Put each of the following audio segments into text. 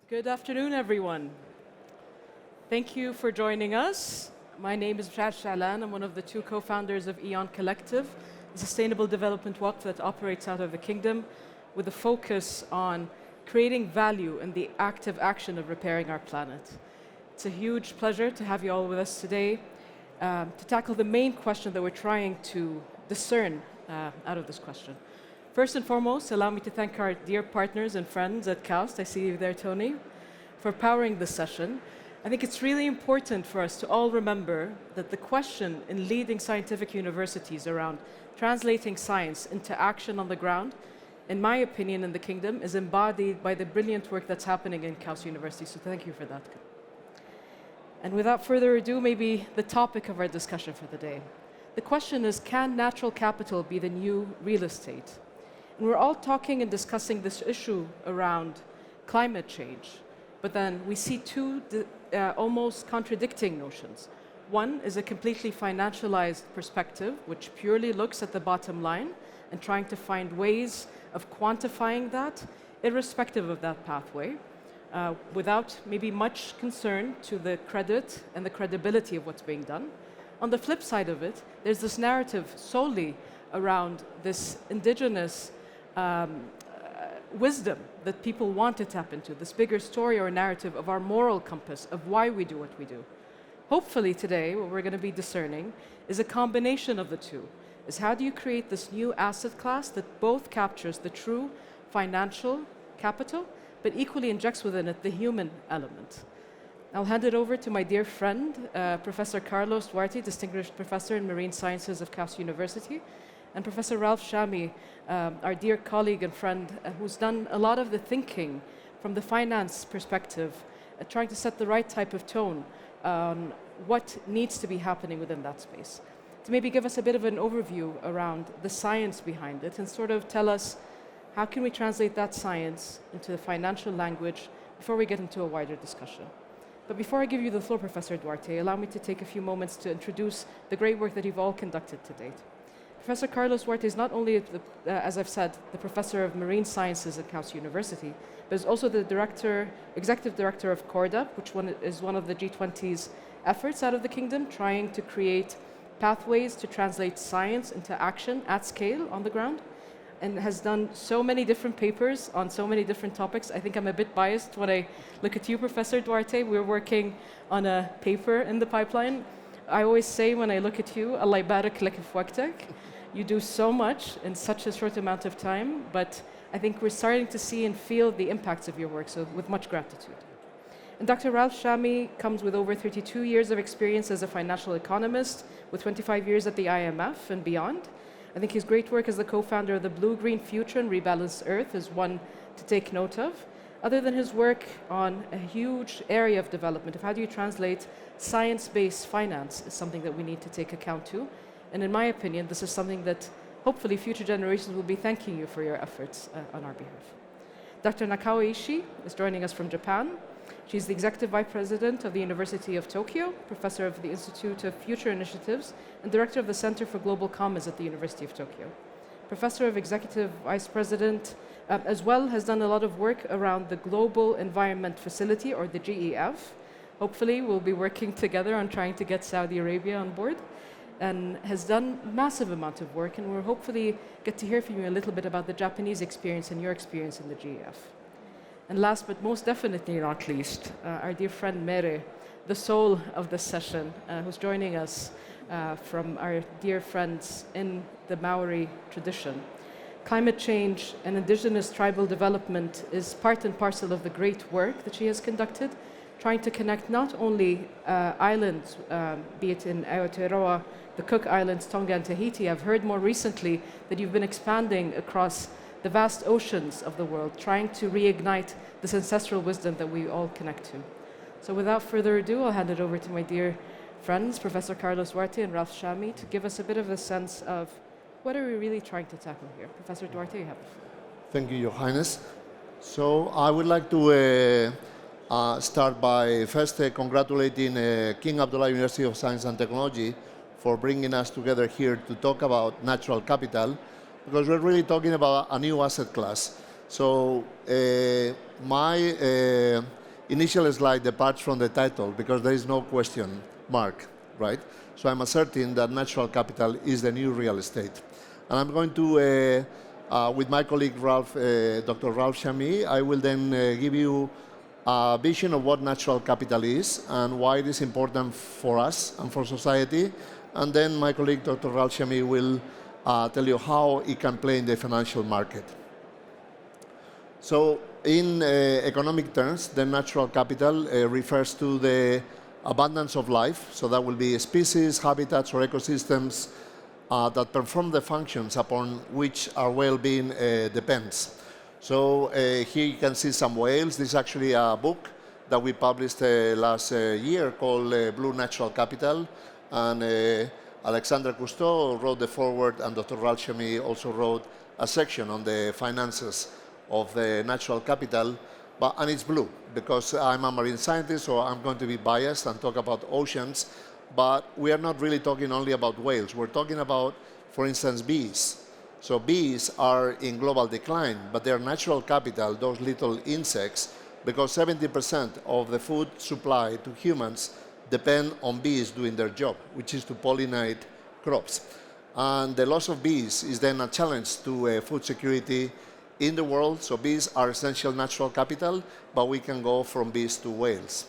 Good afternoon, everyone. Thank you for joining us. My name is Raj Shalan. I'm one of the two co-founders of Eon Collective, a sustainable development walk that operates out of the kingdom with a focus on creating value in the active action of repairing our planet. It's a huge pleasure to have you all with us today to tackle the main question that we're trying to discern out of this question. First and foremost, allow me to thank our dear partners and friends at KAUST, I see you there, Tony, for powering this session. I think it's really important for us to all remember that the question in leading scientific universities around translating science into action on the ground, in my opinion, in the kingdom, is embodied by the brilliant work that's happening in KAUST University, so thank you for that. And without further ado, maybe the topic of our discussion for the day. The question is, can natural capital be the new real estate? And we're all talking and discussing this issue around climate change, but then we see two almost contradicting notions. One is a completely financialized perspective, which purely looks at the bottom line and trying to find ways of quantifying that, irrespective of that pathway, without maybe much concern to the credit and the credibility of what's being done. On the flip side of it, there's this narrative solely around this indigenous wisdom that people want to tap into, this bigger story or narrative of our moral compass, of why we do what we do. Hopefully today, what we're going to be discerning is a combination of the two, is how do you create this new asset class that both captures the true financial capital, but equally injects within it the human element. I'll hand it over to my dear friend, Professor Carlos Duarte, Distinguished Professor in Marine Sciences of KAUST University, and Professor Ralph Shami, our dear colleague and friend, who's done a lot of the thinking from the finance perspective, trying to set the right type of tone on what needs to be happening within that space. To maybe give us a bit of an overview around the science behind it and sort of tell us how can we translate that science into the financial language before we get into a wider discussion. But before I give you the floor, Professor Duarte, allow me to take a few moments to introduce the great work that you've all conducted to date. Professor Carlos Duarte is not only, as I've said, the Professor of Marine Sciences at KAUST University, but is also the Executive Director of CORDA, which is one of the G20's efforts out of the kingdom, trying to create pathways to translate science into action at scale on the ground, and has done so many different papers on so many different topics. I think I'm a bit biased when I look at you, Professor Duarte. We're working on a paper in the pipeline. I always say when I look at you, Allah barak lak fi waqtak. You do so much in such a short amount of time, but I think we're starting to see and feel the impacts of your work, so with much gratitude. And Dr. Ralph Shami comes with over 32 years of experience as a financial economist, with 25 years at the IMF and beyond. I think his great work as the co-founder of the Blue-Green Future and Rebalanced Earth is one to take note of. Other than his work on a huge area of development of how do you translate science-based finance is something that we need to take account to. And in my opinion, this is something that hopefully future generations will be thanking you for your efforts on our behalf. Dr. Nakao Ishii is joining us from Japan. She's the Executive Vice President of the University of Tokyo, Professor of the Institute of Future Initiatives, and Director of the Center for Global Commons at the University of Tokyo. Professor of Executive Vice President, as well has done a lot of work around the Global Environment Facility, or the GEF. Hopefully, we'll be working together on trying to get Saudi Arabia on board, and has done massive amount of work, and we'll hopefully get to hear from you a little bit about the Japanese experience and your experience in the GEF. And last but most definitely not least, our dear friend Mere, the soul of this session, who's joining us from our dear friends in the Maori tradition. Climate change and indigenous tribal development is part and parcel of the great work that she has conducted, trying to connect not only islands, be it in Aotearoa, the Cook Islands, Tonga and Tahiti. I've heard more recently that you've been expanding across the vast oceans of the world, trying to reignite this ancestral wisdom that we all connect to. So without further ado, I'll hand it over to my dear friends, Professor Carlos Duarte and Ralph Shami, to give us a bit of a sense of what are we really trying to tackle here. Professor Duarte, you have the floor. Thank you, Your Highness. So I would like to start by first congratulating King Abdullah University of Science and Technology for bringing us together here to talk about natural capital, because we're really talking about a new asset class So my initial slide departs from the title because there is no question mark, right? So I'm asserting that natural capital is the new real estate. And I'm going to, with my colleague Ralph, Dr. Ralph Chamy, I will then give you a vision of what natural capital is and why it is important for us and for society. And then my colleague Dr. Ralph Chamy will tell you how it can play in the financial market. So in economic terms, the natural capital refers to the abundance of life. So that will be species, habitats, or ecosystems that perform the functions upon which our well-being depends. So here you can see some whales. This is actually a book that we published last year called Blue Natural Capital. And Alexandre Cousteau wrote the foreword, and Dr. Ralph Chamy also wrote a section on the finances of the natural capital. And it's blue because I'm a marine scientist, so I'm going to be biased and talk about oceans. But we are not really talking only about whales. We're talking about, for instance, bees. So bees are in global decline, but they're natural capital, those little insects, because 70% of the food supply to humans depend on bees doing their job, which is to pollinate crops. And the loss of bees is then a challenge to food security in the world. So bees are essential natural capital, but we can go from bees to whales.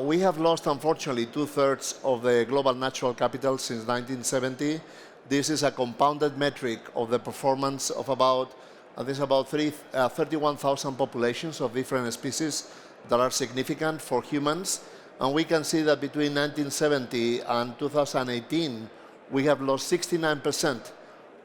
We have lost, unfortunately, 2/3 of the global natural capital since 1970. This is a compounded metric of the performance of about 31,000 populations of different species that are significant for humans. And we can see that between 1970 and 2018, we have lost 69%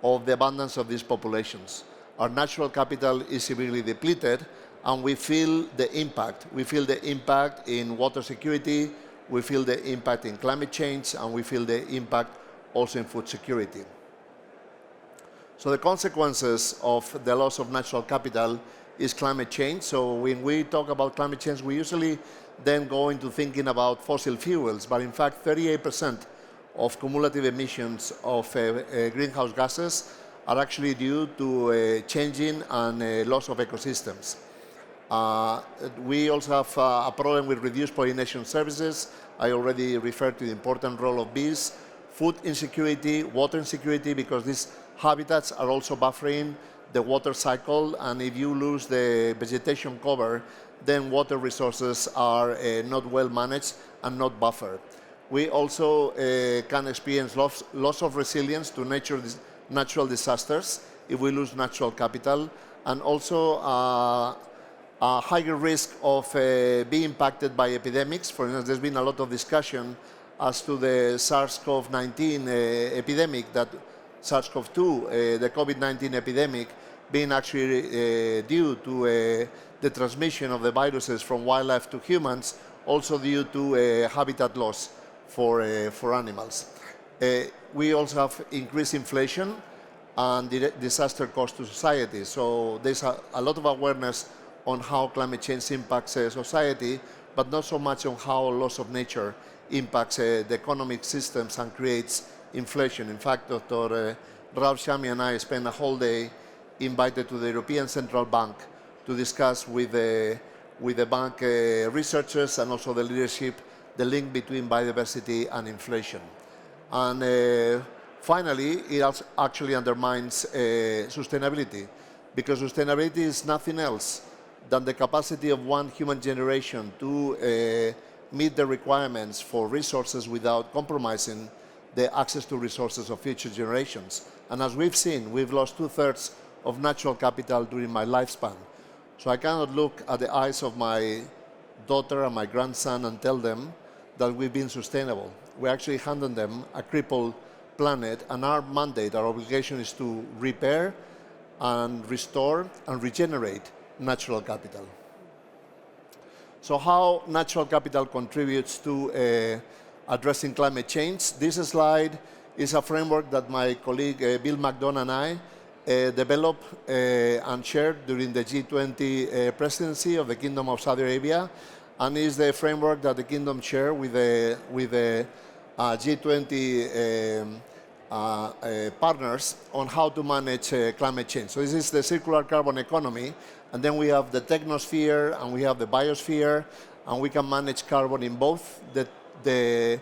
of the abundance of these populations. Our natural capital is severely depleted, and we feel the impact. We feel the impact in water security, we feel the impact in climate change, and we feel the impact also in food security. So the consequences of the loss of natural capital is climate change. So when we talk about climate change, we usually then go into thinking about fossil fuels, but in fact 38% of cumulative emissions of greenhouse gases are actually due to changing and loss of ecosystems. We also have a problem with reduced pollination services. I already referred to the important role of bees. Food insecurity, water insecurity, because these habitats are also buffering the water cycle, and if you lose the vegetation cover, then water resources are not well managed and not buffered. We also can experience loss of resilience to natural disasters if we lose natural capital, and also a higher risk of being impacted by epidemics. For instance, there's been a lot of discussion as to the SARS-CoV-19 epidemic, that SARS-CoV-2, the COVID-19 epidemic, being actually due to the transmission of the viruses from wildlife to humans, also due to habitat loss for animals. We also have increased inflation and disaster cost to society. So there's a lot of awareness on how climate change impacts society, but not so much on how loss of nature impacts the economic systems and creates inflation. In fact, Dr. Ralph Chamy and I spent a whole day invited to the European Central Bank to discuss with the bank researchers and also the leadership the link between biodiversity and inflation. And finally, it actually undermines sustainability, because sustainability is nothing else than the capacity of one human generation to meet the requirements for resources without compromising the access to resources of future generations. And as we've seen, we've lost 2/3 of natural capital during my lifespan. So I cannot look at the eyes of my daughter and my grandson and tell them that we've been sustainable. We're actually handing them a crippled planet, and our mandate, our obligation is to repair and restore and regenerate natural capital. So how natural capital contributes to addressing climate change. This slide is a framework that my colleague Bill McDonough and I developed and shared during the G20 presidency of the Kingdom of Saudi Arabia, and is the framework that the Kingdom shared with the G20 partners on how to manage climate change. So this is the circular carbon economy, and then we have the technosphere and we have the biosphere, and we can manage carbon in both the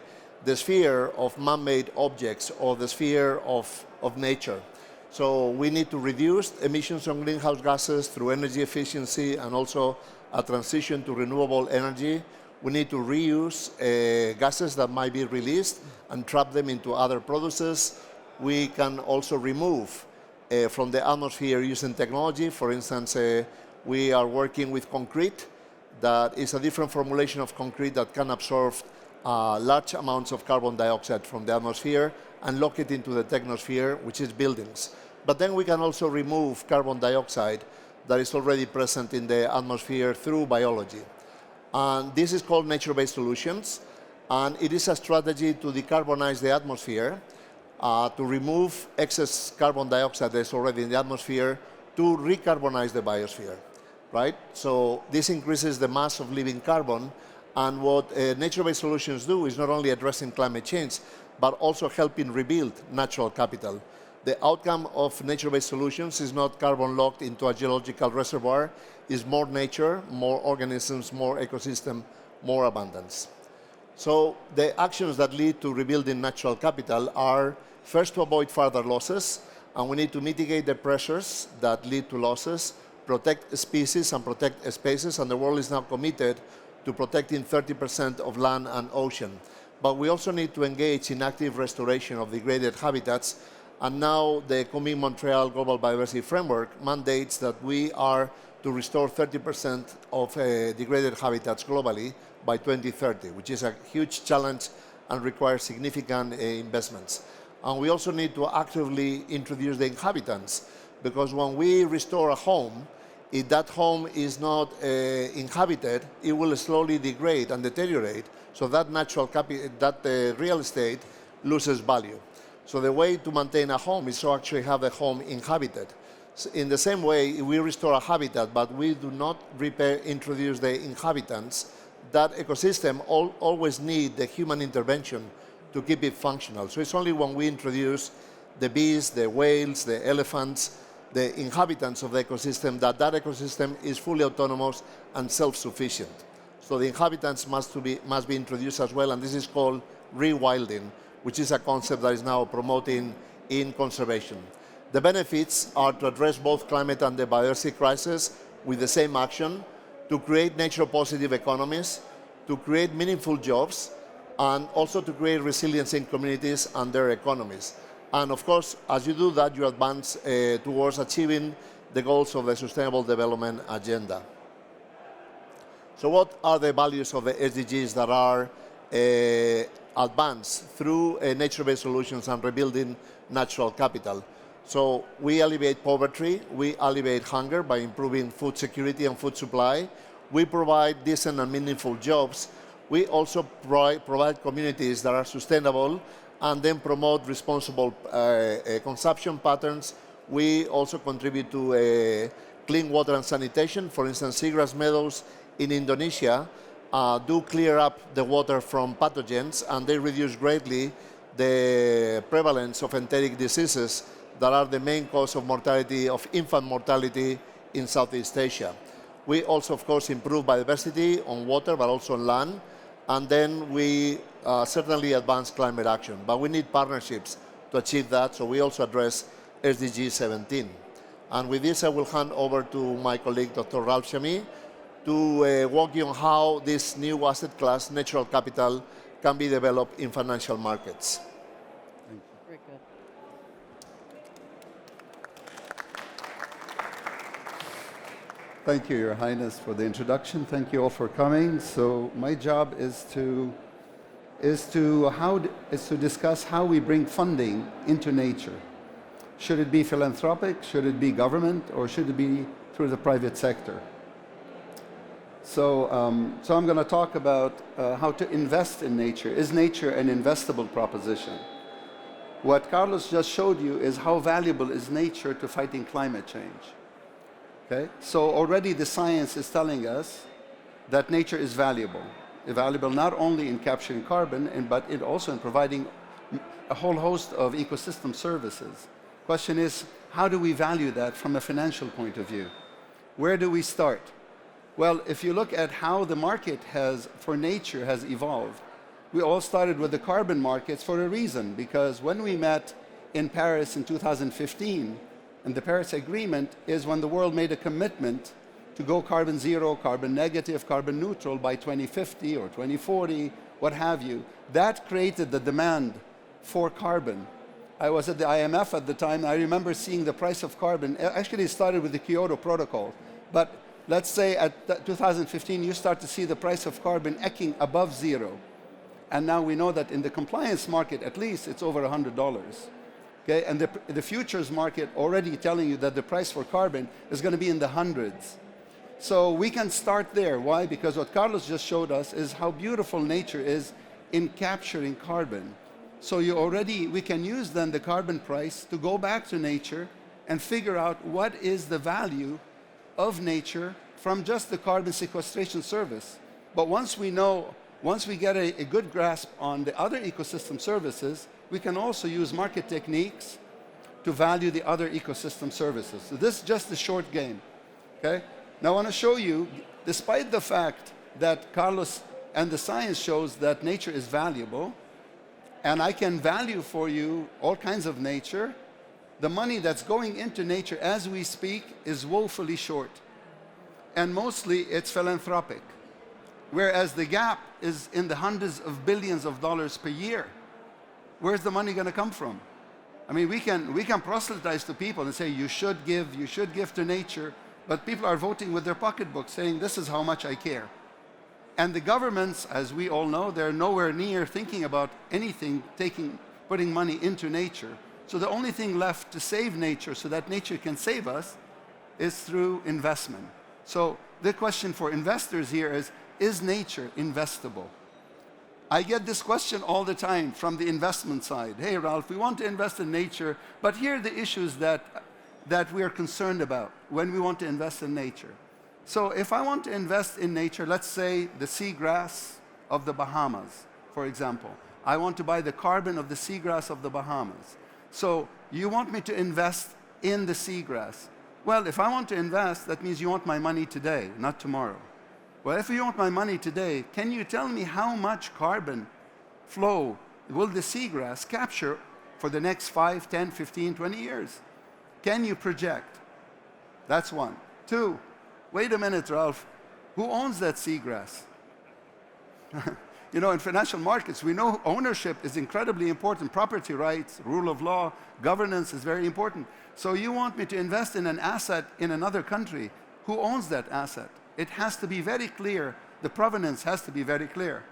sphere of man-made objects or the sphere of nature. So we need to reduce emissions of greenhouse gases through energy efficiency and also a transition to renewable energy. We need to reuse gases that might be released and trap them into other processes. We can also remove from the atmosphere using technology. For instance, we are working with concrete that is a different formulation of concrete that can absorb large amounts of carbon dioxide from the atmosphere and lock it into the technosphere, which is buildings. But then we can also remove carbon dioxide that is already present in the atmosphere through biology. And this is called nature-based solutions, and it is a strategy to decarbonize the atmosphere, to remove excess carbon dioxide that is already in the atmosphere, to recarbonize the biosphere, right? So this increases the mass of living carbon, and what nature-based solutions do is not only addressing climate change, but also helping rebuild natural capital. The outcome of nature-based solutions is not carbon locked into a geological reservoir, is more nature, more organisms, more ecosystem, more abundance. So the actions that lead to rebuilding natural capital are first to avoid further losses, and we need to mitigate the pressures that lead to losses, protect species and protect spaces, and the world is now committed to protecting 30% of land and ocean. But we also need to engage in active restoration of degraded habitats, and now the Kunming-Montreal Global Biodiversity Framework mandates that we are to restore 30% of degraded habitats globally by 2030, which is a huge challenge and requires significant investments. And we also need to actively introduce the inhabitants, because when we restore a home, if that home is not inhabited, it will slowly degrade and deteriorate, so that real estate loses value. So the way to maintain a home is to actually have the home inhabited. So in the same way, if we restore a habitat, but we do not introduce the inhabitants, that ecosystem always needs the human intervention to keep it functional. So it's only when we introduce the bees, the whales, the elephants, the inhabitants of the ecosystem, that ecosystem is fully autonomous and self-sufficient. So the inhabitants must be introduced as well, and this is called rewilding, which is a concept that is now promoting in conservation. The benefits are to address both climate and the biodiversity crisis with the same action, to create nature-positive economies, to create meaningful jobs, and also to create resilience in communities and their economies. And of course, as you do that, you advance towards achieving the goals of the Sustainable Development Agenda. So what are the values of the SDGs that are advanced through nature-based solutions and rebuilding natural capital? So we alleviate poverty, we alleviate hunger by improving food security and food supply. We provide decent and meaningful jobs. We also provide communities that are sustainable and then promote responsible consumption patterns. We also contribute to clean water and sanitation. For instance, seagrass meadows in Indonesia do clear up the water from pathogens, and they reduce greatly the prevalence of enteric diseases that are the main cause of mortality, of infant mortality in Southeast Asia. We also, of course, improve biodiversity on water, but also on land. And then we certainly advance climate action. But we need partnerships to achieve that, so we also address SDG 17. And with this, I will hand over to my colleague, Dr. Ralph Chamy, to walk you on how this new asset class, natural capital, can be developed in financial markets. Very good. Thank you, Your Highness, for the introduction. Thank you all for coming. So my job is to discuss how we bring funding into nature. Should it be philanthropic? Should it be government? Or should it be through the private sector? So I'm going to talk about how to invest in nature. Is nature an investable proposition? What Carlos just showed you is how valuable is nature to fighting climate change. Okay? So already the science is telling us that nature is valuable. Valuable not only in capturing carbon, but also in providing a whole host of ecosystem services. Question is, how do we value that from a financial point of view? Where do we start? Well, if you look at how the market for nature has evolved, we all started with the carbon markets for a reason, because when we met in Paris in 2015, and the Paris Agreement is when the world made a commitment to go carbon zero, carbon negative, carbon neutral by 2050 or 2040, what have you. That created the demand for carbon. I was at the IMF at the time. I remember seeing the price of carbon. Actually, it started with the Kyoto Protocol. But let's say at 2015, you start to see the price of carbon ecking above zero. And now we know that in the compliance market, at least, it's over $100. Okay? And the futures market already telling you that the price for carbon is going to be in the hundreds. So we can start there. Why? Because what Carlos just showed us is how beautiful nature is in capturing carbon. So we can use then the carbon price to go back to nature and figure out what is the value of nature from just the carbon sequestration service. But once we get a good grasp on the other ecosystem services, we can also use market techniques to value the other ecosystem services. So this is just a short game. Okay? Now I want to show you, despite the fact that Carlos and the science shows that nature is valuable, and I can value for you all kinds of nature, the money that's going into nature as we speak is woefully short. And mostly it's philanthropic. Whereas the gap is in the hundreds of billions of dollars per year. Where's the money going to come from? I mean, we can proselytize to people and say, you should give to nature, but people are voting with their pocketbook saying, this is how much I care. And the governments, as we all know, they're nowhere near thinking about anything putting money into nature. So the only thing left to save nature so that nature can save us is through investment. So the question for investors here is nature investable? I get this question all the time from the investment side. Hey, Ralph, we want to invest in nature, but here are the issues that we are concerned about when we want to invest in nature. So if I want to invest in nature, let's say the seagrass of the Bahamas, for example. I want to buy the carbon of the seagrass of the Bahamas. So you want me to invest in the seagrass. Well, if I want to invest, that means you want my money today, not tomorrow. Well, if you want my money today, can you tell me how much carbon flow will the seagrass capture for the next 5, 10, 15, 20 years? Can you project? That's one. Two, wait a minute, Ralph. Who owns that seagrass? You know, in financial markets, we know ownership is incredibly important. Property rights, rule of law, governance is very important. So you want me to invest in an asset in another country. Who owns that asset? It has to be very clear. The provenance has to be very clear.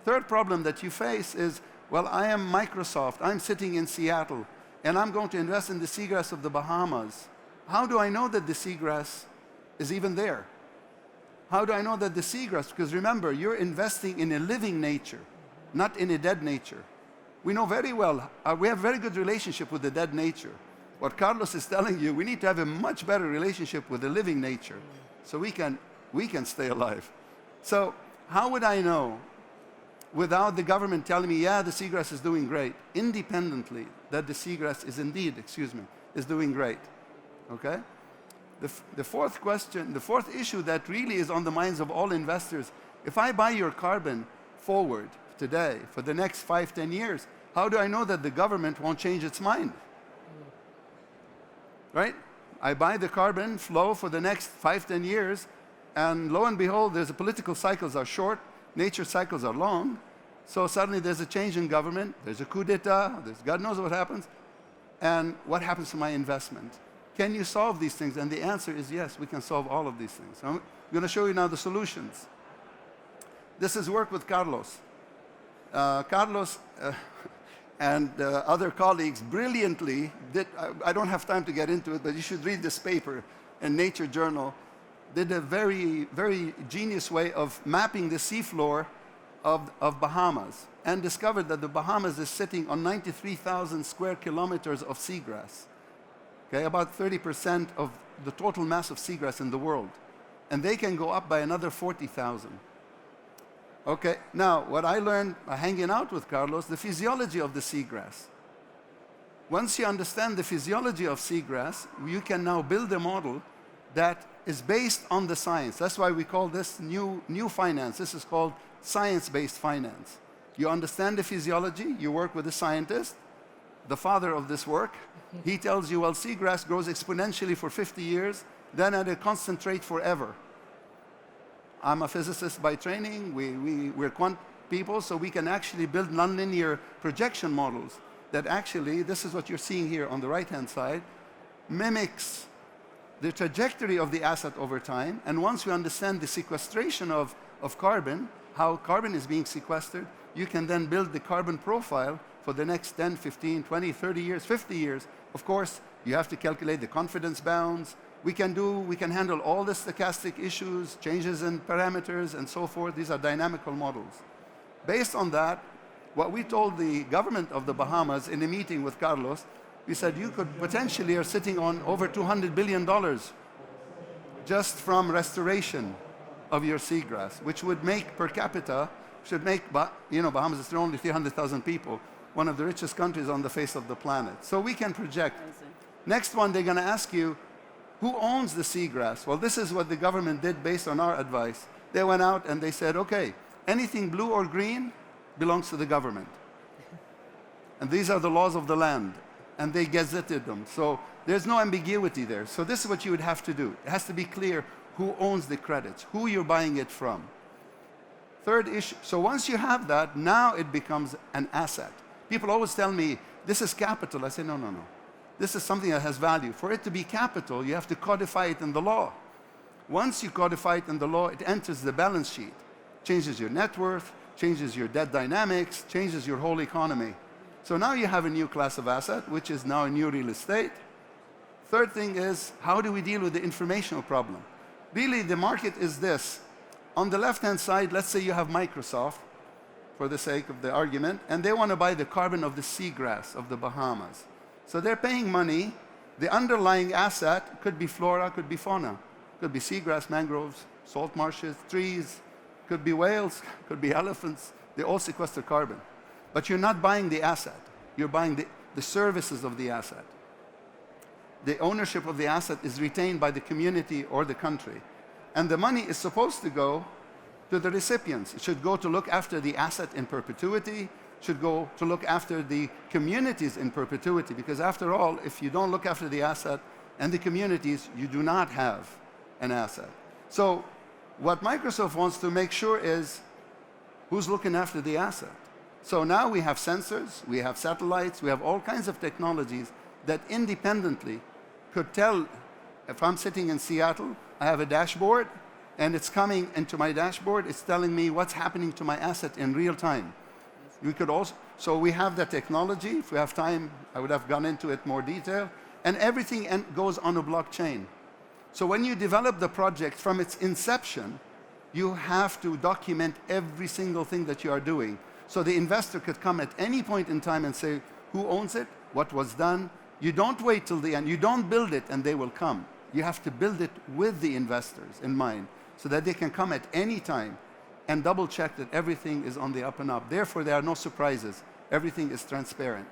Third problem that you face is, well, I am Microsoft. I'm sitting in Seattle, and I'm going to invest in the seagrass of the Bahamas. How do I know that the seagrass is even there? How do I know that the seagrass? Because remember, you're investing in a living nature, not in a dead nature. We know very well, we have a very good relationship with the dead nature. What Carlos is telling you, we need to have a much better relationship with the living nature so we can stay alive. So how would I know, without the government telling me, yeah, the seagrass is doing great, independently, that the seagrass is indeed, is doing great? Okay? The fourth question, the fourth issue that really is on the minds of all investors, if I buy your carbon forward today for the next 5, 10 years, how do I know that the government won't change its mind? Right? I buy the carbon flow for the next 5, 10 years, and lo and behold, the political cycles are short, nature cycles are long, so suddenly there's a change in government, there's a coup d'etat, God knows what happens, and what happens to my investment? Can you solve these things? And the answer is yes, we can solve all of these things. I'm going to show you now the solutions. This is work with Carlos. Carlos and other colleagues brilliantly did, I don't have time to get into it, but you should read this paper in Nature Journal, did a very, very genius way of mapping the seafloor of Bahamas and discovered that the Bahamas is sitting on 93,000 square kilometers of seagrass. Okay, about 30% of the total mass of seagrass in the world. And they can go up by another 40,000. Okay, now what I learned by hanging out with Carlos, the physiology of the seagrass. Once you understand the physiology of seagrass, you can now build a model that is based on the science. That's why we call this new finance. This is called science-based finance. You understand the physiology, you work with a scientist, the father of this work. He tells you, well, seagrass grows exponentially for 50 years, then at a constant rate forever. I'm a physicist by training. We're quant people, so we can actually build nonlinear projection models that actually, this is what you're seeing here on the right-hand side, mimics the trajectory of the asset over time. And once you understand the sequestration of carbon, how carbon is being sequestered, you can then build the carbon profile for the next 10, 15, 20, 30 years, 50 years. Of course, you have to calculate the confidence bounds. We can handle all the stochastic issues, changes in parameters, and so forth. These are dynamical models. Based on that, what we told the government of the Bahamas in a meeting with Carlos, we said, you could potentially are sitting on over $200 billion just from restoration of your seagrass, which would make per capita, Bahamas is only 300,000 people, one of the richest countries on the face of the planet. So we can project. Amazing. Next one, they're going to ask you, who owns the seagrass? Well, this is what the government did based on our advice. They went out and they said, okay, anything blue or green belongs to the government. And these are the laws of the land. And they gazetted them. So there's no ambiguity there. So this is what you would have to do. It has to be clear who owns the credits, who you're buying it from. Third issue, so once you have that, now it becomes an asset. People always tell me, this is capital. I say, no, no, no. This is something that has value. For it to be capital, you have to codify it in the law. Once you codify it in the law, it enters the balance sheet, changes your net worth, changes your debt dynamics, changes your whole economy. So now you have a new class of asset, which is now a new real estate. Third thing is, how do we deal with the informational problem? Really, the market is this. On the left-hand side, let's say you have Microsoft, for the sake of the argument, and they want to buy the carbon of the seagrass of the Bahamas. So they're paying money. The underlying asset could be flora, could be fauna. Could be seagrass, mangroves, salt marshes, trees, could be whales, could be elephants. They all sequester carbon. But you're not buying the asset. You're buying the services of the asset. The ownership of the asset is retained by the community or the country. And the money is supposed to go to the recipients. It should go to look after the asset in perpetuity, should go to look after the communities in perpetuity, because after all, if you don't look after the asset and the communities, you do not have an asset. So what Microsoft wants to make sure is who's looking after the asset. So now we have sensors, we have satellites, we have all kinds of technologies that independently could tell, if I'm sitting in Seattle, I have a dashboard, and it's coming into my dashboard, it's telling me what's happening to my asset in real time. We could also, so we have the technology. If we have time, I would have gone into it more detail. And everything goes on a blockchain. So when you develop the project from its inception, you have to document every single thing that you are doing. So the investor could come at any point in time and say, who owns it? What was done? You don't wait till the end. You don't build it and they will come. You have to build it with the investors in mind so that they can come at any time and double check that everything is on the up and up. Therefore, there are no surprises. Everything is transparent.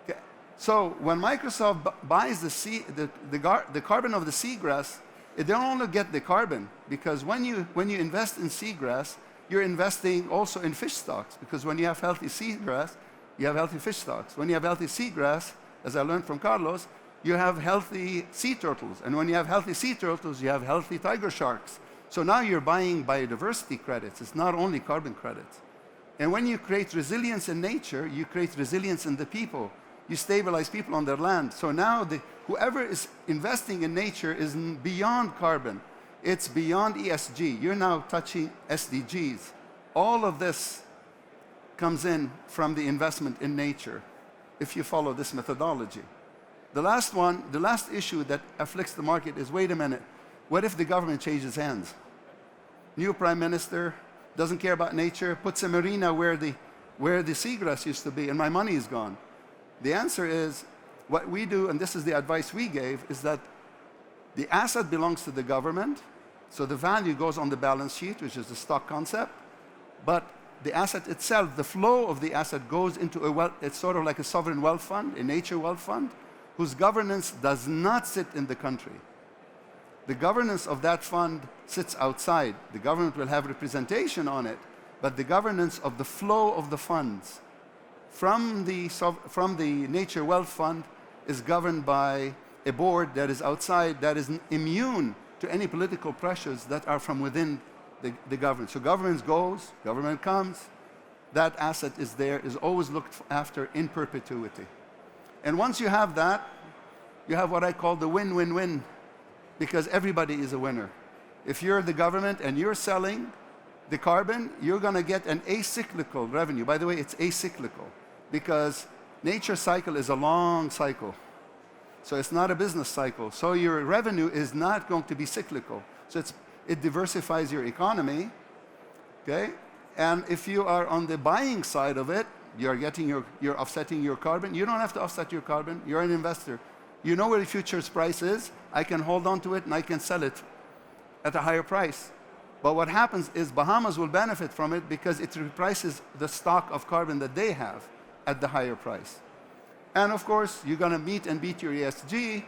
Okay. So when Microsoft buys the carbon of the seagrass, they don't only get the carbon, because when you invest in seagrass, you're investing also in fish stocks, because when you have healthy seagrass, you have healthy fish stocks. When you have healthy seagrass, as I learned from Carlos, you have healthy sea turtles. And when you have healthy sea turtles, you have healthy tiger sharks. So now you're buying biodiversity credits. It's not only carbon credits. And when you create resilience in nature, you create resilience in the people. You stabilize people on their land. So now whoever is investing in nature is beyond carbon. It's beyond ESG. You're now touching SDGs. All of this comes in from the investment in nature, if you follow this methodology. The last issue that afflicts the market is, wait a minute, what if the government changes hands? New prime minister, doesn't care about nature, puts a marina where the seagrass used to be, and my money is gone. The answer is, what we do, and this is the advice we gave, is that the asset belongs to the government, so the value goes on the balance sheet, which is the stock concept, but the asset itself, the flow of the asset goes into it's sort of like a sovereign wealth fund, a nature wealth fund, whose governance does not sit in the country. The governance of that fund sits outside. The government will have representation on it, but the governance of the flow of the funds from the nature wealth fund is governed by a board that is outside, that is immune to any political pressures that are from within the government. So government goes, government comes, that asset is there, is always looked after in perpetuity. And once you have that, you have what I call the win-win-win, because everybody is a winner. If you're the government and you're selling the carbon, you're going to get an acyclical revenue. By the way, it's acyclical, because nature cycle is a long cycle. So it's not a business cycle. So your revenue is not going to be cyclical. So it diversifies your economy, okay? And if you are on the buying side of it, you're offsetting your carbon. You don't have to offset your carbon. You're an investor. You know where the future's price is. I can hold on to it and I can sell it at a higher price. But what happens is Bahamas will benefit from it because it reprices the stock of carbon that they have at the higher price. And of course, you're going to meet and beat your ESG,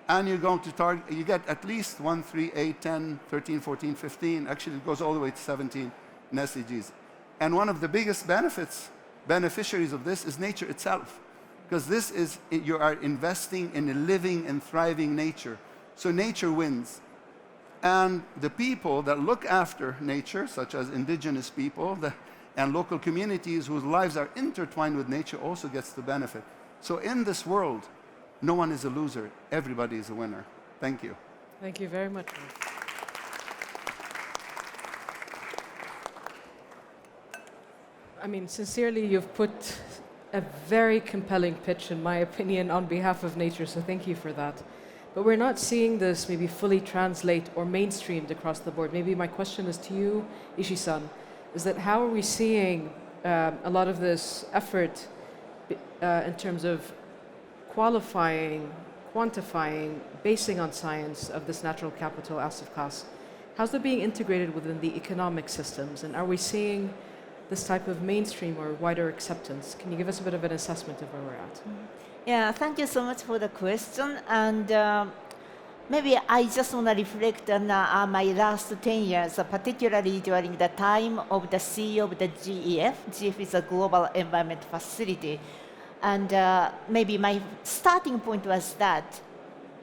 and you're going to target, you get at least 1, 3, 8, 10, 13, 14, 15, actually it goes all the way to 17 in SDGs. And one of the biggest beneficiaries of this is nature itself, because this is, you are investing in a living and thriving nature. So nature wins. And the people that look after nature, such as indigenous people and local communities whose lives are intertwined with nature, also gets the benefit. So in this world, no one is a loser. Everybody is a winner. Thank you. Thank you very much. I mean, sincerely, you've put a very compelling pitch, in my opinion, on behalf of nature, so thank you for that. But we're not seeing this maybe fully translate or mainstreamed across the board. Maybe my question is to you, Ishii-san, is that how are we seeing a lot of this effort in terms of qualifying, quantifying, basing on science of this natural capital asset class? How's that being integrated within the economic systems? And are we seeing this type of mainstream or wider acceptance? Can you give us a bit of an assessment of where we're at? Yeah, thank you so much for the question. And maybe I just want to reflect on my last 10 years, particularly during the time of the CEO of the GEF. GEF is a global environment facility. And maybe my starting point was that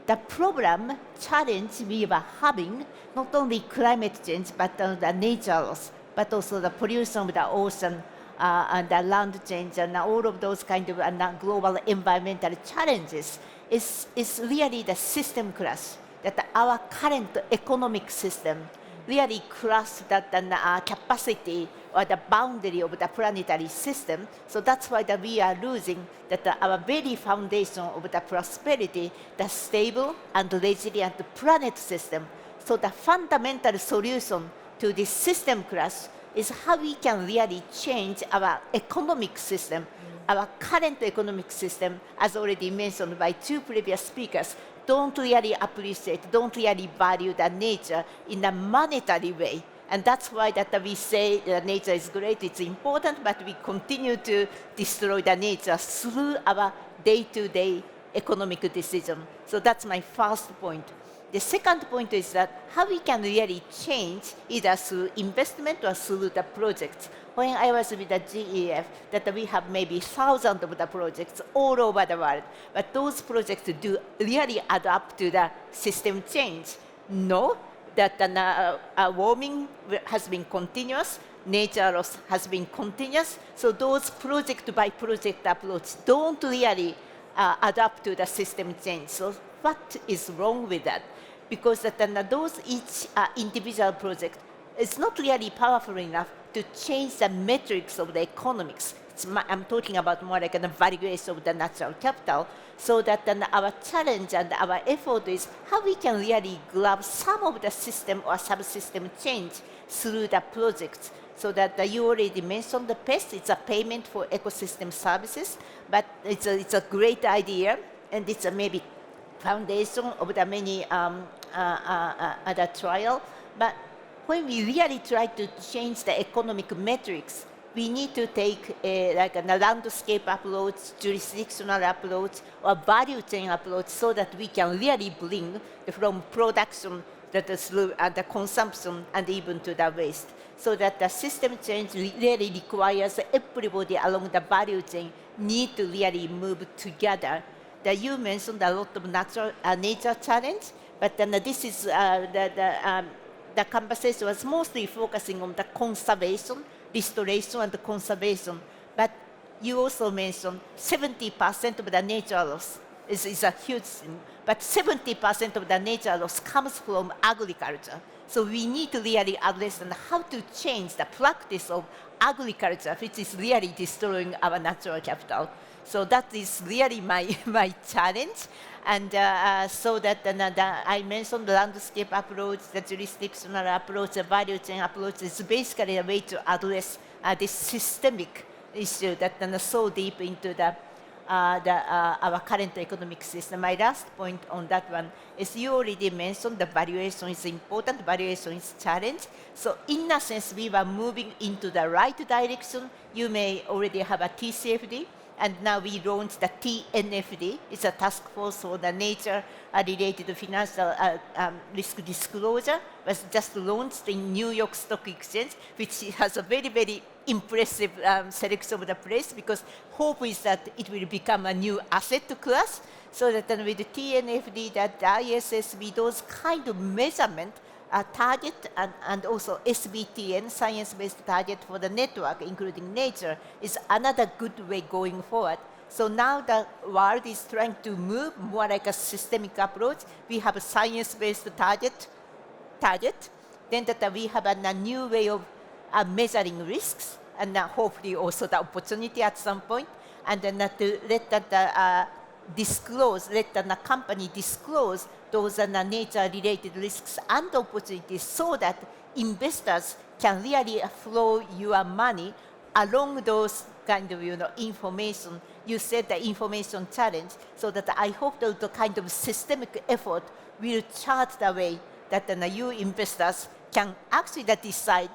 the problem, challenge we were having, not only climate change, but the nature loss, but also the pollution of the ocean and the land change and all of those kind of global environmental challenges is really the system crash, that our current economic system really crushed that capacity or the boundary of the planetary system. So that's why that we are losing that our very foundation of the prosperity, the stable and resilient planet system. So the fundamental solution to this system crash is how we can really change our economic system, our current economic system, as already mentioned by 2 previous speakers, don't really appreciate, don't really value the nature in a monetary way. And that's why that we say that nature is great, it's important, but we continue to destroy the nature through our day-to-day economic decision. So that's my first point. The second point is that how we can really change either through investment or through the projects. When I was with the GEF, that we have maybe thousands of the projects all over the world, but those projects do really add up to the system change. No, that warming has been continuous, nature loss has been continuous, so those project by project approach don't really adapt to the system change. So what is wrong with that? Because those each individual project is not really powerful enough to change the metrics of the economics. I'm talking about more like a valuation of the natural capital, so that our challenge and our effort is how we can really grab some of the system or subsystem change through the projects. So that you already mentioned the PEST, it's a payment for ecosystem services, but it's a great idea, and it's a maybe foundation of the many other trial. But when we really try to change the economic metrics, we need to take like a landscape approach, jurisdictional approach, or value chain approach so that we can really bring from production that is through the consumption and even to the waste. So that the system change really requires everybody along the value chain need to really move together. That you mentioned a lot of nature challenge, but then this is the conversation was mostly focusing on the conservation, restoration, and the conservation. But you also mentioned 70% of the nature loss is a huge thing, but 70% of the nature loss comes from agriculture. So we need to really address how to change the practice of agriculture, which is really destroying our natural capital. So that is really my challenge. And so that I mentioned the landscape approach, the jurisdictional approach, the value chain approach is basically a way to address this systemic issue that is so deep into our current economic system. My last point on that one is you already mentioned the valuation is important, valuation is challenge. So in a sense, we were moving into the right direction. You may already have a TCFD, and now we launched the TNFD. It's a task force for the nature-related financial risk disclosure. It was just launched in New York Stock Exchange, which has a very, very impressive selection of the place, because hope is that it will become a new asset class, so that then with the TNFD, that the ISSB, those kind of measurement target and also SBTN, science-based target for the network, including nature, is another good way going forward. So now the world is trying to move more like a systemic approach. We have a science-based target, then that we have a new way of measuring risks, and hopefully also the opportunity at some point, and then to let that let the company disclose those nature-related risks and opportunities, so that investors can really flow your money along those kind of information. You said the information challenge, so that I hope that the kind of systemic effort will chart the way that you investors can actually decide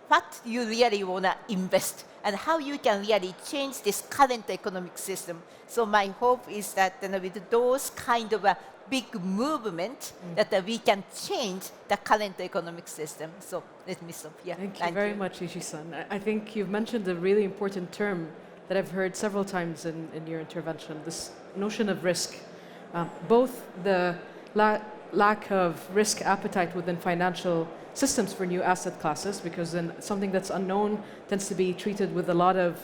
what you really want to invest and how you can really change this current economic system. So my hope is that with those kind of big movement, that we can change the current economic system. So let me stop here. Thank you very much, Ishii-san. I think you've mentioned a really important term that I've heard several times in your intervention, this notion of risk. Both the lack of risk appetite within financial systems for new asset classes, because then something that's unknown tends to be treated with a lot of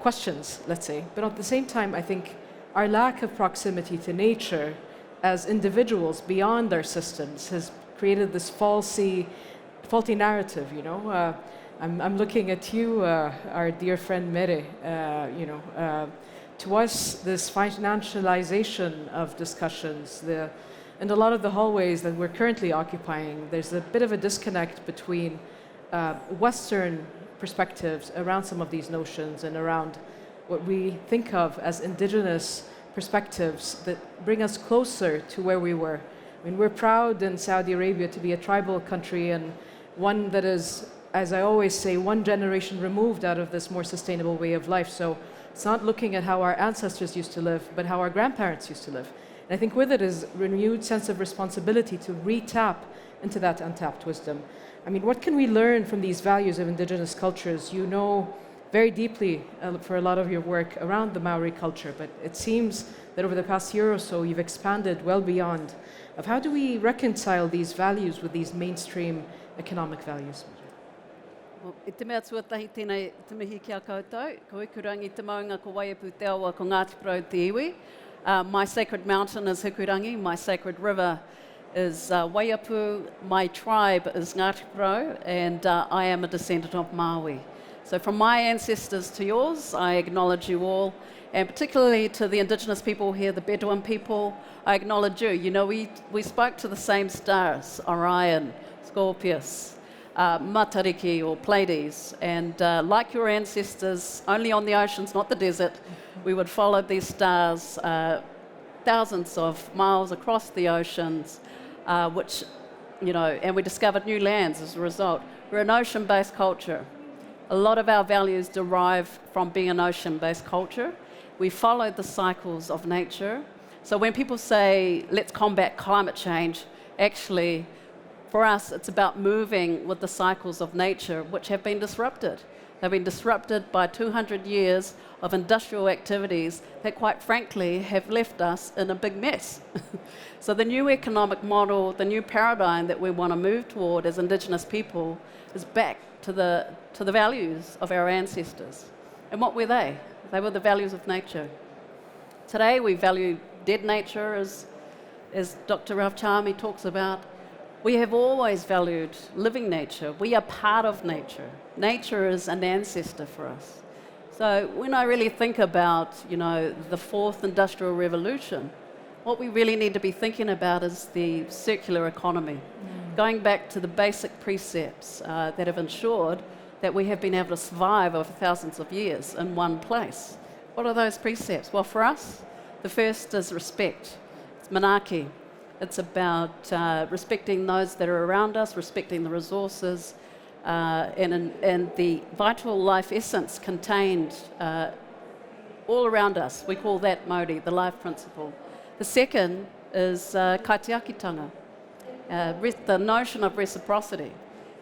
questions, let's say. But at the same time, I think our lack of proximity to nature as individuals beyond our systems has created this faulty narrative, I'm looking at you, our dear friend Mere, to us, this financialization of discussions, in a lot of the hallways that we're currently occupying, there's a bit of a disconnect between Western perspectives around some of these notions and around what we think of as indigenous perspectives that bring us closer to where we were. I mean, we're proud in Saudi Arabia to be a tribal country, and one that is, as I always say, one generation removed out of this more sustainable way of life. So it's not looking at how our ancestors used to live, but how our grandparents used to live. And I think with it is a renewed sense of responsibility to re-tap into that untapped wisdom. I mean, what can we learn from these values of indigenous cultures? You know very deeply for a lot of your work around the Maori culture, but it seems that over the past year or so you've expanded well beyond. Of how do we reconcile these values with these mainstream economic values? I te mea tuatahi tēnei te mihi ki a koutou. Ko Hikurangi te maunga ko Waiapu te awa ko Ngāti Porou te iwi. My sacred mountain is Hikurangi, my sacred river is Waiapu, my tribe is Ngāti Porou, and I am a descendant of Maui. So from my ancestors to yours, I acknowledge you all, and particularly to the indigenous people here, the Bedouin people, I acknowledge you. You know, we spoke to the same stars, Orion, Scorpius, Matariki or Pleiades, and like your ancestors, only on the oceans, not the desert, we would follow these stars thousands of miles across the oceans, which and we discovered new lands as a result. We're an ocean-based culture. A lot of our values derive from being an ocean-based culture. We follow the cycles of nature. So when people say, let's combat climate change, actually, for us, it's about moving with the cycles of nature, which have been disrupted. They've been disrupted by 200 years of industrial activities that, quite frankly, have left us in a big mess. So the new economic model, the new paradigm that we want to move toward as Indigenous people is back to the values of our ancestors. And what were they? They were the values of nature. Today, we value dead nature, as Dr. Ralph Chami talks about. We have always valued living nature. We are part of nature. Nature is an ancestor for us. So when I really think about, the fourth industrial revolution, what we really need to be thinking about is the circular economy. Going back to the basic precepts that have ensured that we have been able to survive over thousands of years in one place. What are those precepts? Well, for us, the first is respect. It's manaaki. It's about respecting those that are around us, respecting the resources, and the vital life essence contained all around us. We call that Māori, the life principle. The second is kaitiakitanga, the notion of reciprocity.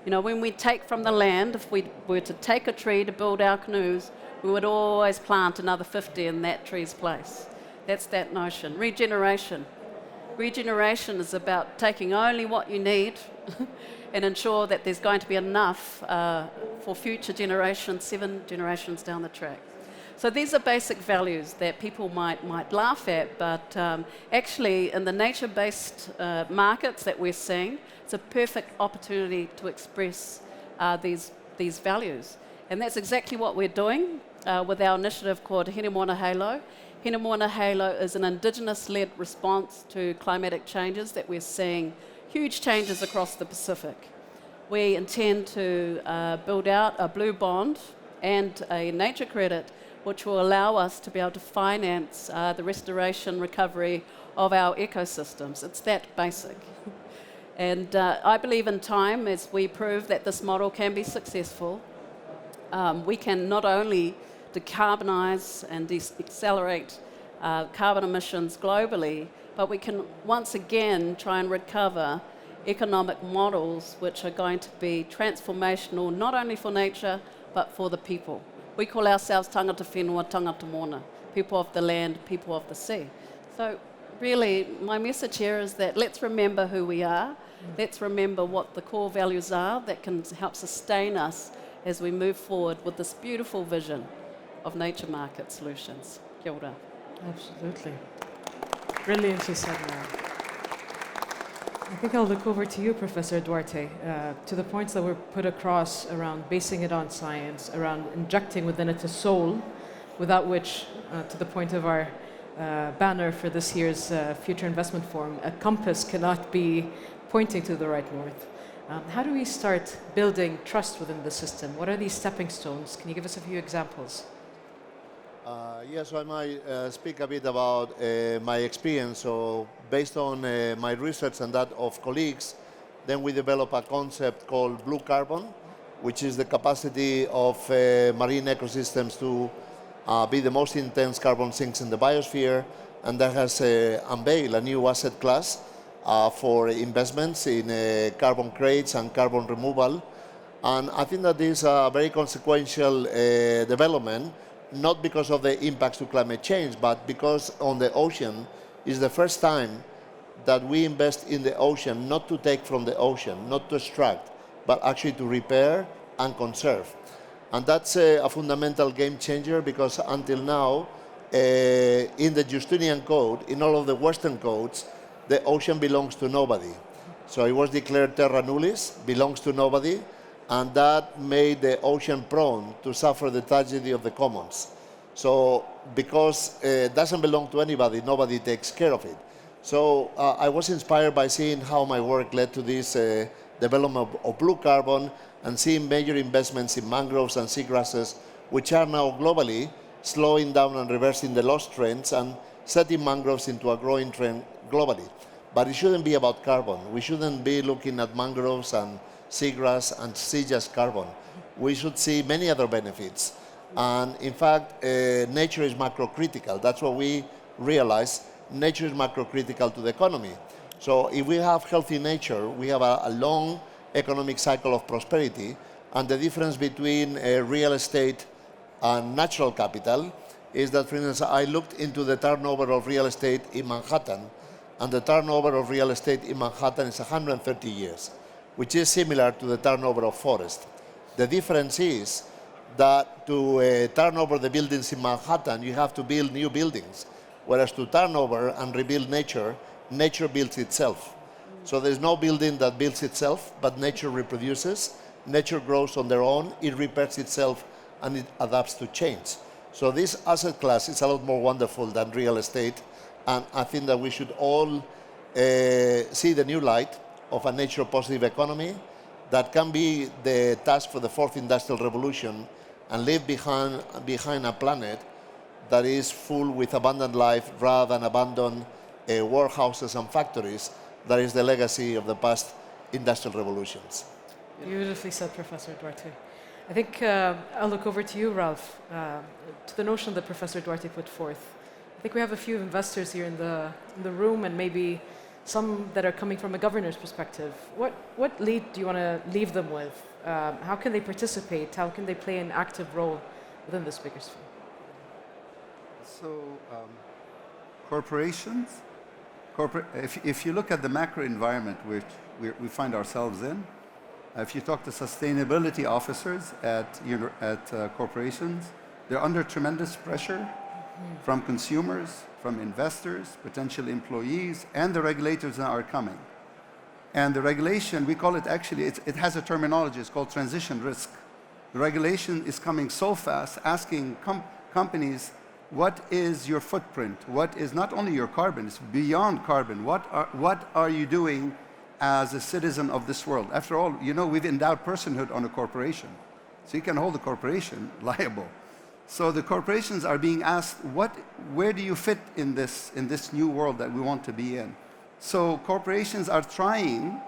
When we take from the land, if we were to take a tree to build our canoes, we would always plant another 50 in that tree's place. That's that notion. Regeneration. Regeneration is about taking only what you need and ensure that there's going to be enough for future generations, 7 generations down the track. So these are basic values that people might laugh at, but actually in the nature-based markets that we're seeing, it's a perfect opportunity to express these values. And that's exactly what we're doing with our initiative called Hine Moana Halo. Hine Moana Halo is an Indigenous-led response to climatic changes that we're seeing huge changes across the Pacific. We intend to build out a blue bond and a nature credit which will allow us to be able to finance the restoration, recovery of our ecosystems. It's that basic. And I believe in time, as we prove that this model can be successful, we can not only decarbonise and accelerate carbon emissions globally, but we can once again try and recover economic models which are going to be transformational not only for nature, but for the people. We call ourselves tangata whenua, tangata moana, people of the land, people of the sea. So really, my message here is that let's remember who we are. Let's remember what the core values are that can help sustain us as we move forward with this beautiful vision of nature market solutions. Kia ora. Absolutely. Brilliantly said, Mara. I think I'll look over to you, Professor Duarte, to the points that were put across around basing it on science, around injecting within it a soul, without which, to the point of our banner for this year's Future Investment Forum, a compass cannot be pointing to the right north. How do we start building trust within the system? What are these stepping stones? Can you give us a few examples? Yes, so I might speak a bit about my experience. So based on my research and that of colleagues, then we develop a concept called blue carbon, which is the capacity of marine ecosystems to be the most intense carbon sinks in the biosphere, and that has unveiled a new asset class for investments in carbon credits and carbon removal. And I think that this is a very consequential development, not because of the impacts to climate change, but because on the ocean is the first time that we invest in the ocean, not to take from the ocean, not to extract, but actually to repair and conserve. And that's a fundamental game changer, because until now, in the Justinian Code, in all of the Western codes, the ocean belongs to nobody. So it was declared terra nullius, belongs to nobody, and that made the ocean prone to suffer the tragedy of the commons. So because it doesn't belong to anybody, nobody takes care of it. So I was inspired by seeing how my work led to this development of blue carbon, and seeing major investments in mangroves and seagrasses, which are now globally slowing down and reversing the lost trends and setting mangroves into a growing trend globally. But it shouldn't be about carbon. We shouldn't be looking at mangroves and seagrass and see just carbon. We should see many other benefits. And in fact, nature is macro-critical. That's what we realize. Nature is macro-critical to the economy. So if we have healthy nature, we have a long economic cycle of prosperity. And the difference between real estate and natural capital is that, for instance, I looked into the turnover of real estate in Manhattan, and the turnover of real estate in Manhattan is 130 years, which is similar to the turnover of forest. The difference is that to turn over the buildings in Manhattan, you have to build new buildings, whereas to turn over and rebuild nature, nature builds itself. So there's no building that builds itself, but nature reproduces. Nature grows on their own, it repairs itself, and it adapts to change. So this asset class is a lot more wonderful than real estate, and I think that we should all see the new light of a nature-positive economy that can be the task for the fourth industrial revolution and leave behind a planet that is full with abundant life rather than abandoned warehouses and factories. That is the legacy of the past industrial revolutions. Beautifully said, Professor Duarte. I think I'll look over to you, Ralph, to the notion that Professor Duarte put forth. I think we have a few investors here in the room, and maybe some that are coming from a governor's perspective. What lead do you want to leave them with? How can they participate? How can they play an active role within this bigger sphere? So, corporations, if you look at the macro environment which we find ourselves in, if you talk to sustainability officers at corporations, they're under tremendous pressure from consumers, from investors, potential employees, and the regulators that are coming. And the regulation, we call it actually, it has a terminology, it's called transition risk. The regulation is coming so fast, asking companies, what is your footprint? What is not only your carbon, it's beyond carbon. What are you doing as a citizen of this world? After all, you know, we've endowed personhood on a corporation. So you can hold the corporation liable. So the corporations are being asked, where do you fit in this new world that we want to be in? So corporations are trying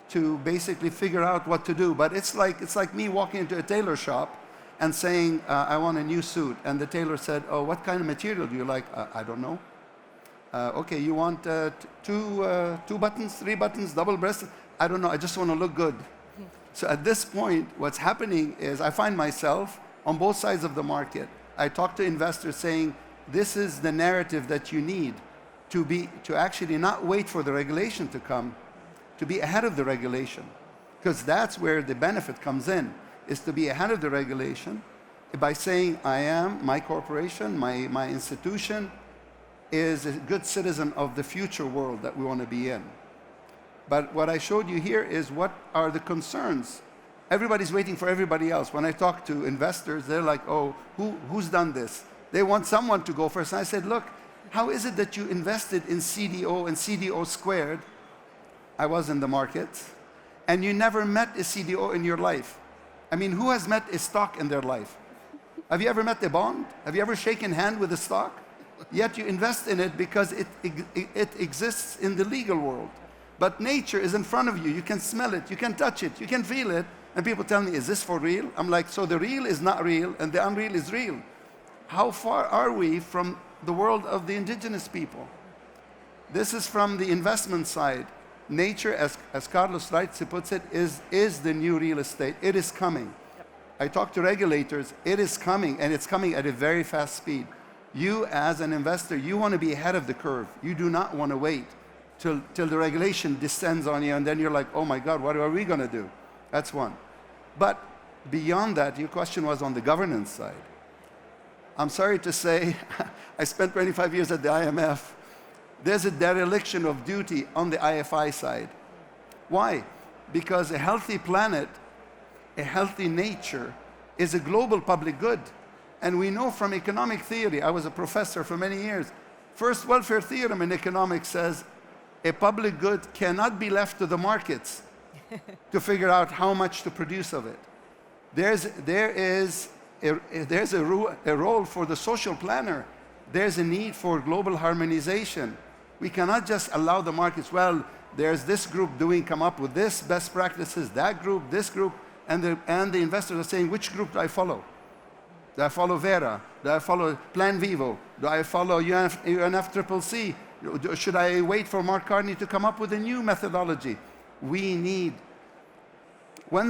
to basically figure out what to do. But it's like me walking into a tailor shop and saying, I want a new suit. And the tailor said, oh, what kind of material do you like? I don't know. Okay, you want two buttons, 3 buttons, double-breasted? I don't know, I just want to look good. So at this point, what's happening is I find myself on both sides of the market. I talk to investors saying, this is the narrative that you need to actually not wait for the regulation to come, to be ahead of the regulation. Because that's where the benefit comes in, is to be ahead of the regulation by saying, my corporation, my institution, is a good citizen of the future world that we want to be in. But what I showed you here is what are the concerns. Everybody's waiting for everybody else. When I talk to investors, they're like, oh, who's done this? They want someone to go first. And I said, look, how is it that you invested in CDO and CDO squared? I was in the markets. And you never met a CDO in your life. I mean, who has met a stock in their life? Have you ever met a bond? Have you ever shaken hand with a stock? Yet you invest in it because it exists in the legal world. But nature is in front of you. You can smell it, you can touch it, you can feel it. And people tell me, is this for real? I'm like, so the real is not real and the unreal is real. How far are we from the world of the indigenous people? This is from the investment side. Nature, as Carlos rightly puts it, is the new real estate. It is coming. I talk to regulators, it is coming, and it's coming at a very fast speed. You, as an investor, you want to be ahead of the curve. You do not want to wait till the regulation descends on you, and then you're like, oh my God, what are we going to do? That's one. But beyond that, your question was on the governance side. I'm sorry to say, I spent 25 years at the IMF. There's a dereliction of duty on the IFI side. Why? Because a healthy planet, a healthy nature, is a global public good. And we know from economic theory, I was a professor for many years, first welfare theorem in economics says a public good cannot be left to the markets to figure out how much to produce of it. There's a role for the social planner. There's a need for global harmonization. We cannot just allow the markets, well, there's this group come up with this best practices, that group, this group, and the investors are saying, which group do I follow? Do I follow Vera? Do I follow Plan Vivo? Do I follow UNFCCC? Should I wait for Mark Carney to come up with a new methodology? When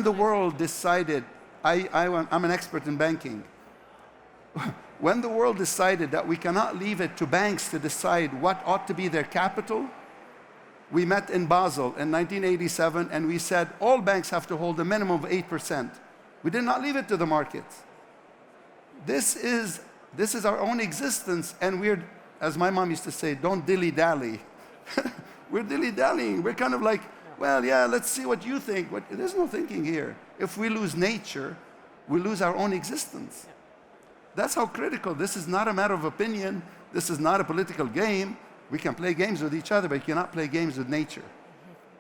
the world decided, I'm an expert in banking. When the world decided that we cannot leave it to banks to decide what ought to be their capital, we met in Basel in 1987 and we said all banks have to hold a minimum of 8%. We did not leave it to the markets. This is our own existence, and we're, as my mom used to say, don't dilly-dally. We're dilly-dallying. We're kind of like, well, yeah, let's see what you think. There's no thinking here. If we lose nature, we lose our own existence. That's how critical. This is not a matter of opinion. This is not a political game. We can play games with each other, but you cannot play games with nature.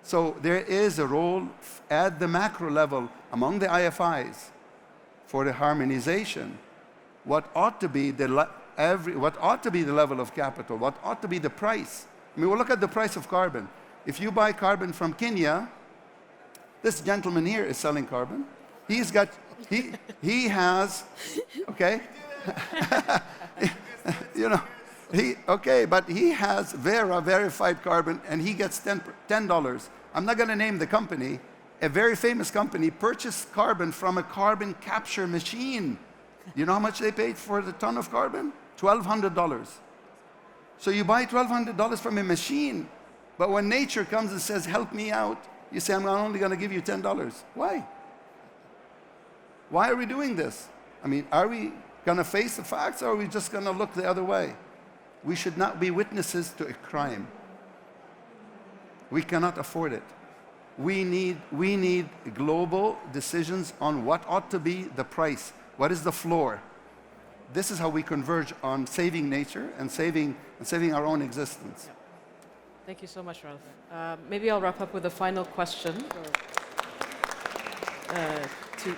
So there is a role at the macro level among the IFIs for the harmonization. What ought to be the level of capital? What ought to be the price? I mean, we'll look at the price of carbon. If you buy carbon from Kenya, this gentleman here is selling carbon. He has, okay, you know, but he has Vera verified carbon, and he gets $10. I'm not going to name the company. A very famous company purchased carbon from a carbon capture machine. You know how much they paid for the ton of carbon? $1,200. So you buy $1,200 from a machine, but when nature comes and says, help me out, you say, I'm only going to give you $10. Why? Why are we doing this? I mean, are we going to face the facts, or are we just going to look the other way? We should not be witnesses to a crime. We cannot afford it. We need global decisions on what ought to be the price. What is the floor? This is how we converge on saving nature and saving our own existence. Yeah. Thank you so much, Ralph. Maybe I'll wrap up with a final question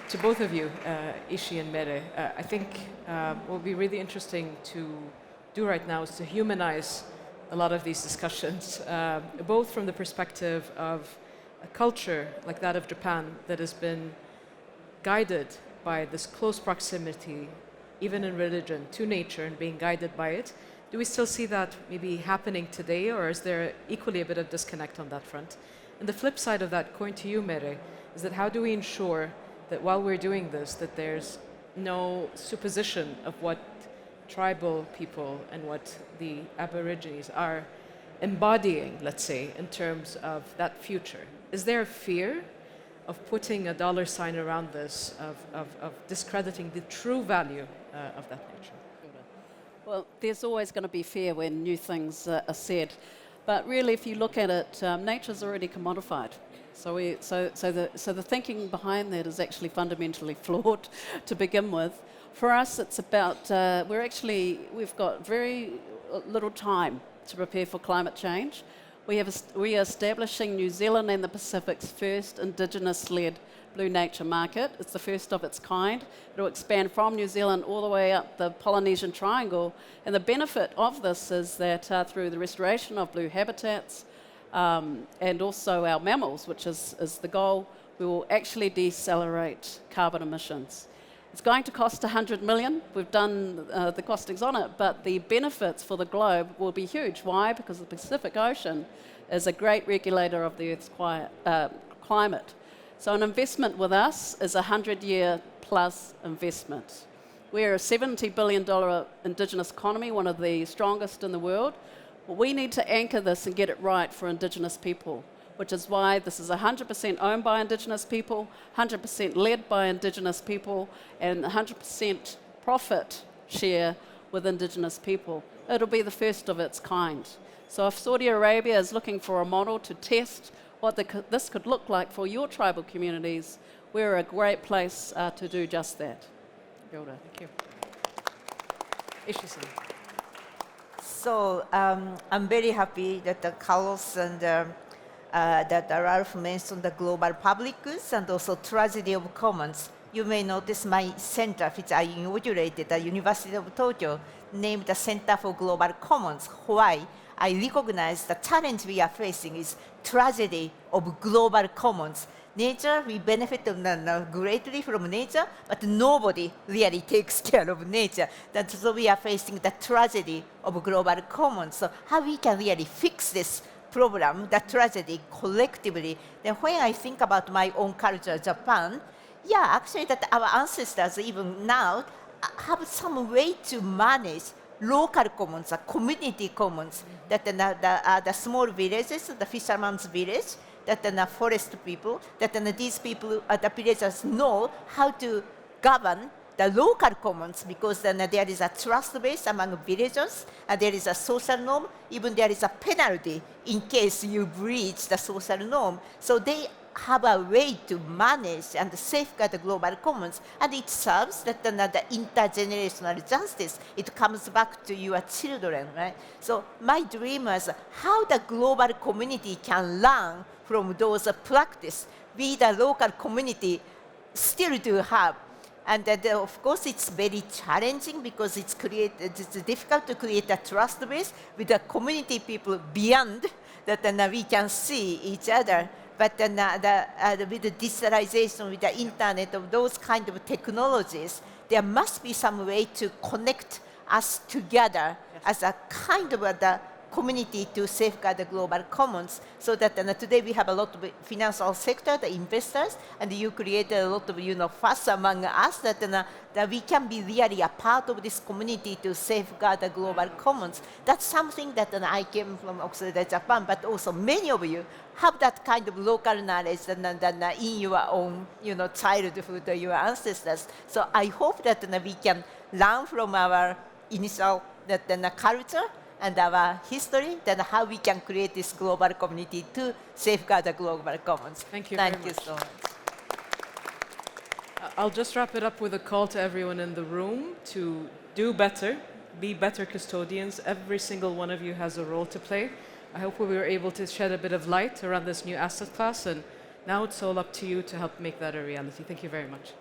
to both of you, Ishi and Mere. I think what would be really interesting to do right now is to humanize a lot of these discussions, both from the perspective of a culture like that of Japan that has been guided by this close proximity, even in religion, to nature and being guided by it. Do we still see that maybe happening today, or is there equally a bit of disconnect on that front? And the flip side of that coin to you, Mere, is that how do we ensure that while we're doing this, that there's no supposition of what tribal people and what the Aborigines are embodying, let's say, in terms of that future? Is there a fear of putting a dollar sign around this, of discrediting the true value of that nature? Well, there's always going to be fear when new things are said. But really, if you look at it, nature's already commodified. So the thinking behind that is actually fundamentally flawed to begin with. For us, it's about, we've got very little time to prepare for climate change. We are establishing New Zealand and the Pacific's first Indigenous-led blue nature market. It's the first of its kind. It'll expand from New Zealand all the way up the Polynesian Triangle. And the benefit of this is that through the restoration of blue habitats and also our mammals, which is the goal, we will actually decelerate carbon emissions. It's going to cost $100 million. We've done the costings on it, but the benefits for the globe will be huge. Why? Because the Pacific Ocean is a great regulator of the Earth's climate. So an investment with us is a 100-year plus investment. We're a $70 billion Indigenous economy, one of the strongest in the world. But we need to anchor this and get it right for Indigenous people, which is why this is 100% owned by Indigenous people, 100% led by Indigenous people, and 100% profit share with Indigenous people. It'll be the first of its kind. So if Saudi Arabia is looking for a model to test what this could look like for your tribal communities, we're a great place to do just that. Yoda, thank you. Ishi-san. So I'm very happy that Carlos and that Ralph mentioned the global public goods and also tragedy of commons. You may notice my center, which I inaugurated at the University of Tokyo, named the Center for Global Commons. Why? I recognize the challenge we are facing is tragedy of global commons. Nature, we benefit greatly from nature, but nobody really takes care of nature. That's so we are facing the tragedy of global commons. So how we can really fix this problem, the tragedy, collectively. Then when I think about my own culture, Japan, yeah, actually that our ancestors even now have some way to manage local commons, community commons, that the small villages, the fisherman's village, that the forest people, that these people, the villagers know how to govern the local commons, because then there is a trust base among villagers, and there is a social norm, even there is a penalty in case you breach the social norm. So they have a way to manage and safeguard the global commons, and it serves that the intergenerational justice. It comes back to your children, right? So my dream is how the global community can learn from those practice we, the local community, still do have. And of course, it's very challenging because it's difficult to create a trust base with the community people beyond that we can see each other. But then, with the digitalization, with the internet, of those kind of technologies, there must be some way to connect us together as a kind of the community to safeguard the global commons, so that today we have a lot of financial sector, the investors, and you create a lot of fuss among us that we can be really a part of this community to safeguard the global commons. That's something that I came from Oxford, Japan, but also many of you have that kind of local knowledge in your own childhood, your ancestors. So I hope that we can learn from our initial culture and our history, then how we can create this global community to safeguard the global commons. Thank you Thank very you much. so much. I'll just wrap it up with a call to everyone in the room to do better, be better custodians. Every single one of you has a role to play. I hope we were able to shed a bit of light around this new asset class, and now it's all up to you to help make that a reality. Thank you very much.